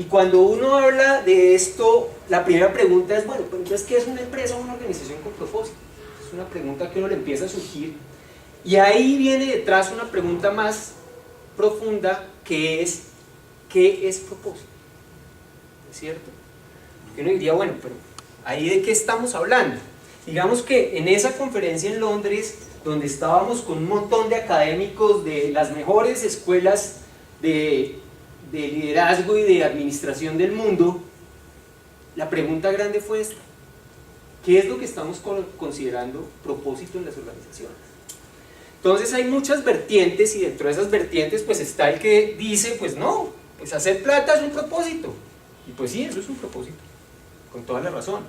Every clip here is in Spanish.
Y cuando uno habla de esto, la primera pregunta es, bueno, pues entonces, ¿qué es una empresa o una organización con propósito? Es una pregunta que uno le empieza a surgir. Y ahí viene detrás una pregunta más profunda, que es, ¿qué es propósito? ¿Es cierto? Porque uno diría, bueno, pero ¿ahí de qué estamos hablando? Digamos que en esa conferencia en Londres, donde estábamos con un montón de académicos de las mejores escuelas de liderazgo y de administración del mundo, la pregunta grande fue esta: ¿qué es lo que estamos considerando propósito en las organizaciones? Entonces hay muchas vertientes, y dentro de esas vertientes pues está el que dice, pues no, pues hacer plata es un propósito, y pues sí, eso es un propósito, con toda la razón.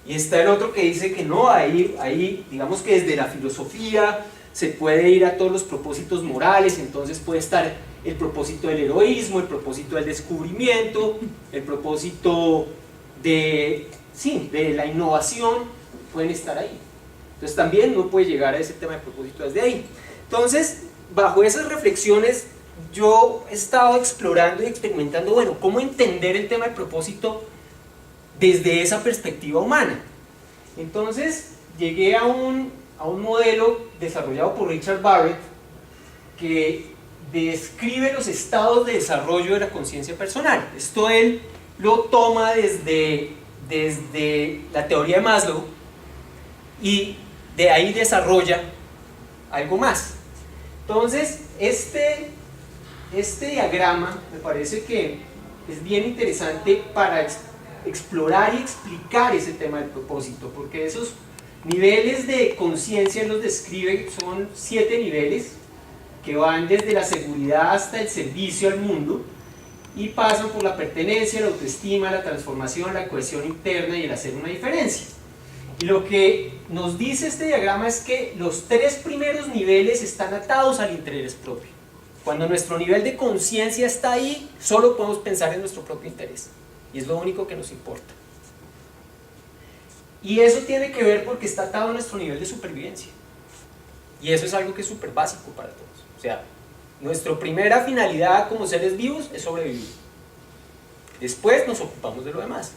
Y está el otro que dice que no, ahí digamos que desde la filosofía se puede ir a todos los propósitos morales, entonces puede estar el propósito del heroísmo, el propósito del descubrimiento, el propósito de la innovación, pueden estar ahí. Entonces también uno puede llegar a ese tema de propósito desde ahí. Entonces, bajo esas reflexiones, yo he estado explorando y experimentando, bueno, cómo entender el tema del propósito desde esa perspectiva humana. Entonces, llegué a un modelo desarrollado por Richard Barrett, que describe los estados de desarrollo de la conciencia personal. Esto él lo toma desde la teoría de Maslow, y de ahí desarrolla algo más. Entonces, este diagrama me parece que es bien interesante para explorar y explicar ese tema del propósito, porque esos niveles de conciencia los describe, son 7 niveles que van desde la seguridad hasta el servicio al mundo, y pasan por la pertenencia, la autoestima, la transformación, la cohesión interna y el hacer una diferencia. Y lo que nos dice este diagrama es que los 3 primeros niveles están atados al interés propio. Cuando nuestro nivel de conciencia está ahí, solo podemos pensar en nuestro propio interés, y es lo único que nos importa. Y eso tiene que ver porque está atado a nuestro nivel de supervivencia, y eso es algo que es súper básico para todos. O sea, nuestra primera finalidad como seres vivos es sobrevivir. Después nos ocupamos de lo demás.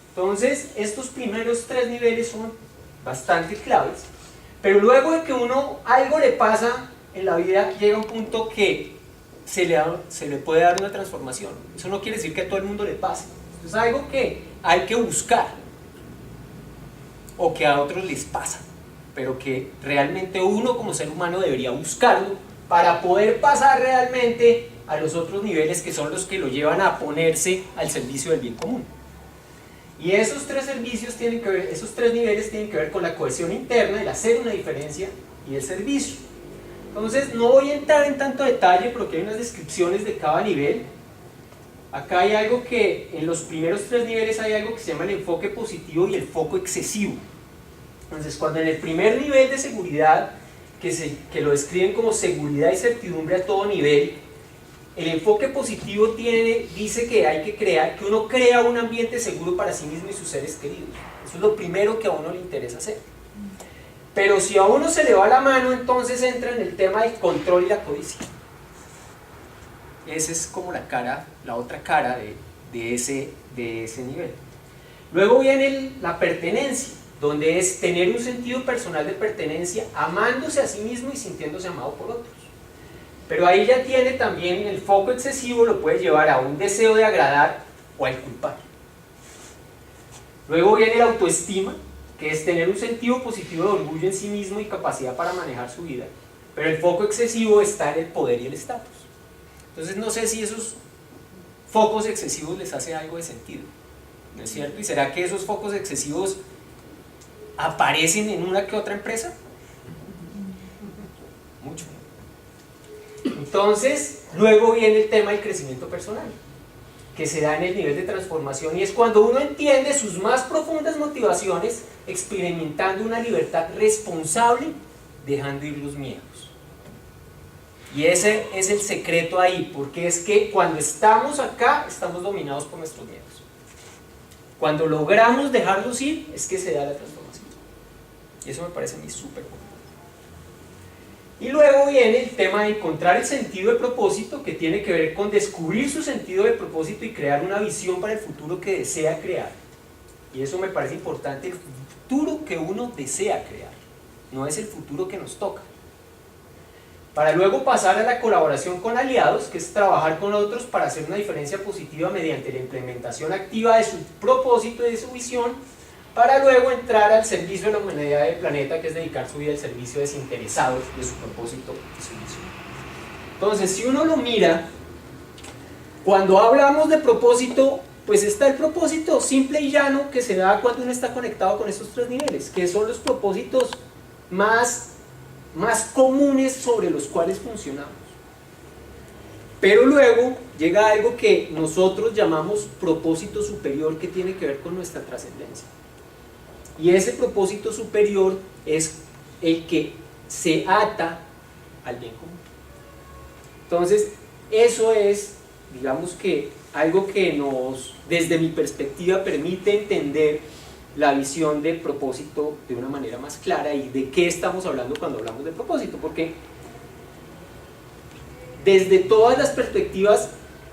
Entonces, estos primeros 3 niveles son bastante claves, pero luego de que algo le pasa en la vida, llega un punto que se le puede dar una transformación. Eso no quiere decir que a todo el mundo le pase. Esto es algo que hay que buscar, o que a otros les pasa, pero que realmente uno como ser humano debería buscarlo para poder pasar realmente a los otros niveles, que son los que lo llevan a ponerse al servicio del bien común. Y esos 3 niveles tienen que ver con la cohesión interna, el hacer una diferencia, y el servicio. Entonces no voy a entrar en tanto detalle, porque hay unas descripciones de cada nivel. Acá hay algo que, en los primeros 3 niveles hay algo que se llama el enfoque positivo y el foco excesivo. Entonces, cuando en el primer nivel de seguridad, que lo describen como seguridad y certidumbre a todo nivel, el enfoque positivo dice que uno crea un ambiente seguro para sí mismo y sus seres queridos. Eso es lo primero que a uno le interesa hacer. Pero si a uno se le va la mano, entonces entra en el tema del control y la codicia. Esa es como la otra cara de ese nivel. Luego viene la pertenencia, donde es tener un sentido personal de pertenencia, amándose a sí mismo y sintiéndose amado por otros. Pero ahí ya tiene también el foco excesivo, lo puede llevar a un deseo de agradar o al culpar. Luego viene la autoestima, que es tener un sentido positivo de orgullo en sí mismo y capacidad para manejar su vida. Pero el foco excesivo está en el poder y el estatus. Entonces no sé si esos focos excesivos les hace algo de sentido, ¿no es cierto? ¿Y será que esos focos excesivos aparecen en una que otra empresa? Mucho. Entonces, luego viene el tema del crecimiento personal, que se da en el nivel de transformación, y es cuando uno entiende sus más profundas motivaciones, experimentando una libertad responsable, dejando ir los miedos. Y ese es el secreto ahí, porque es que cuando estamos acá, estamos dominados por nuestros miedos. Cuando logramos dejarlos ir, es que se da la transformación. Y eso me parece a mí súper bueno. Y luego viene el tema de encontrar el sentido de propósito, que tiene que ver con descubrir su sentido de propósito y crear una visión para el futuro que desea crear. Y eso me parece importante, el futuro que uno desea crear, no es el futuro que nos toca. Para luego pasar a la colaboración con aliados, que es trabajar con otros para hacer una diferencia positiva mediante la implementación activa de su propósito y de su visión, para luego entrar al servicio de la humanidad del planeta, que es dedicar su vida al servicio desinteresado de su propósito y su visión. Entonces, si uno lo mira, cuando hablamos de propósito, pues está el propósito simple y llano que se da cuando uno está conectado con estos tres niveles, que son los propósitos más comunes sobre los cuales funcionamos. Pero luego llega algo que nosotros llamamos propósito superior, que tiene que ver con nuestra trascendencia. Y ese propósito superior es el que se ata al bien común. Entonces, eso es, digamos que, algo que nos, desde mi perspectiva, permite entender la visión de propósito de una manera más clara y de qué estamos hablando cuando hablamos de propósito, porque desde todas las perspectivas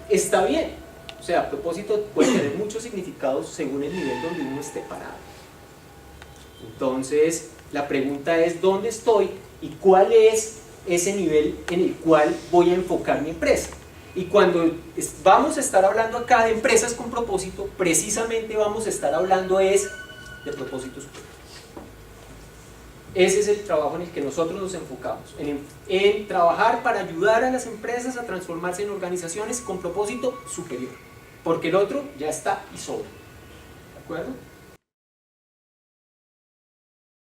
está bien. O sea, propósito puede tener muchos significados según el nivel donde uno esté parado. Entonces, la pregunta es ¿dónde estoy y cuál es ese nivel en el cual voy a enfocar mi empresa? Y cuando vamos a estar hablando acá de empresas con propósito, precisamente vamos a estar hablando de propósitos. Ese es el trabajo en el que nosotros nos enfocamos, en trabajar para ayudar a las empresas a transformarse en organizaciones con propósito superior, porque el otro ya está y sobra. ¿De acuerdo?